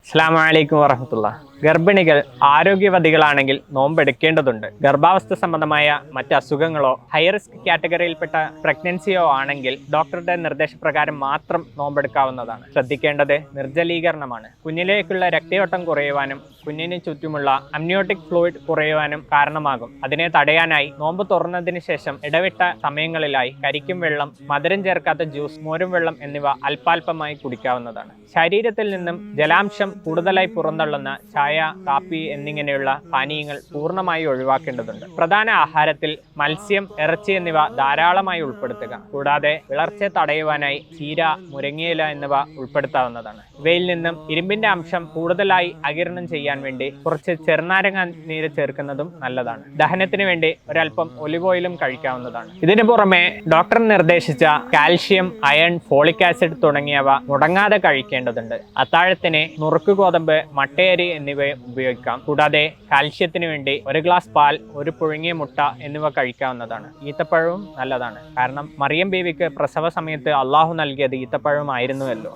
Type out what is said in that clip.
അസ്സലാമു അലൈക്കും വറഹ്മത്തുള്ളാഹി. ഗർഭിണികൾ ആരോഗ്യവതികളാണെങ്കിൽ നോമ്പെടുക്കേണ്ടതുണ്ട്. ഗർഭാവസ്ഥ സംബന്ധമായ മറ്റ് അസുഖങ്ങളോ ഹൈ റിസ്ക് കാറ്റഗറിയിൽപ്പെട്ട പ്രഗ്നൻസിയോ ആണെങ്കിൽ ഡോക്ടറുടെ നിർദ്ദേശപ്രകാരം മാത്രം നോമ്പെടുക്കാവുന്നതാണ്. ശ്രദ്ധിക്കേണ്ടത് നിർജ്ജലീകരണമാണ്. കുഞ്ഞിലേക്കുള്ള രക്തയോട്ടം കുറയുവാനും കുഞ്ഞിന് ചുറ്റുമുള്ള അമ്നിയോട്ടിക് ഫ്ലൂയിഡ് കുറയുവാനും കാരണമാകും. അതിനെ തടയാനായി നോമ്പ് തുറന്നതിന് ശേഷം ഇടവിട്ട സമയങ്ങളിലായി കരിക്കും വെള്ളം, മധുരം ചേർക്കാത്ത ജ്യൂസ്, മോരും വെള്ളം എന്നിവ അല്പാൽപമായി കുടിക്കാവുന്നതാണ്. ശരീരത്തിൽ നിന്നും ജലാംശം കൂടുതലായി പുറന്തള്ളുന്ന ചായ, കാപ്പി എന്നിങ്ങനെയുള്ള പാനീയങ്ങൾ പൂർണ്ണമായി ഒഴിവാക്കേണ്ടതുണ്ട്. പ്രധാന ആഹാരത്തിൽ മത്സ്യം, ഇറച്ചി എന്നിവ ധാരാളമായി ഉൾപ്പെടുത്തുക. കൂടാതെ വിളർച്ചയെ തടയുവാനായി ചീര, മുരിങ്ങയില എന്നിവ ഉൾപ്പെടുത്താവുന്നതാണ്. ഇവയിൽ നിന്നും ഇരുമ്പിന്റെ അംശം കൂടുതലായി ആഗിരണം ചെയ്യാൻ വേണ്ടി കുറച്ച് ചെറുനാരങ്ങ നീര് ചേർക്കുന്നതും നല്ലതാണ്. ദഹനത്തിന് വേണ്ടി ഒരൽപ്പം ഒലിവ് ഓയിലും കഴിക്കാവുന്നതാണ്. ഇതിനു പുറമെ ഡോക്ടർ നിർദ്ദേശിച്ച കാൽഷ്യം, അയൺ, ഫോളിക് ആസിഡ് തുടങ്ങിയവ മുടങ്ങാതെ കഴിക്കേണ്ടതുണ്ട്. അത്താഴത്തിന് നുറുക്ക് ഗോതമ്പ്, മട്ടയരി എന്നിവ ഉപയോഗിക്കാം. കൂടാതെ കാൽഷ്യത്തിന് വേണ്ടി 1 ഗ്ലാസ് പാൽ, 1 പുഴുങ്ങിയ മുട്ട എന്നിവ കഴിക്കാവുന്നതാണ്. ഈത്തപ്പഴവും നല്ലതാണ്. കാരണം മറിയം ബീവിക്ക് പ്രസവ സമയത്ത് അള്ളാഹു നൽകിയത് ഈത്തപ്പഴമായിരുന്നുവല്ലോ.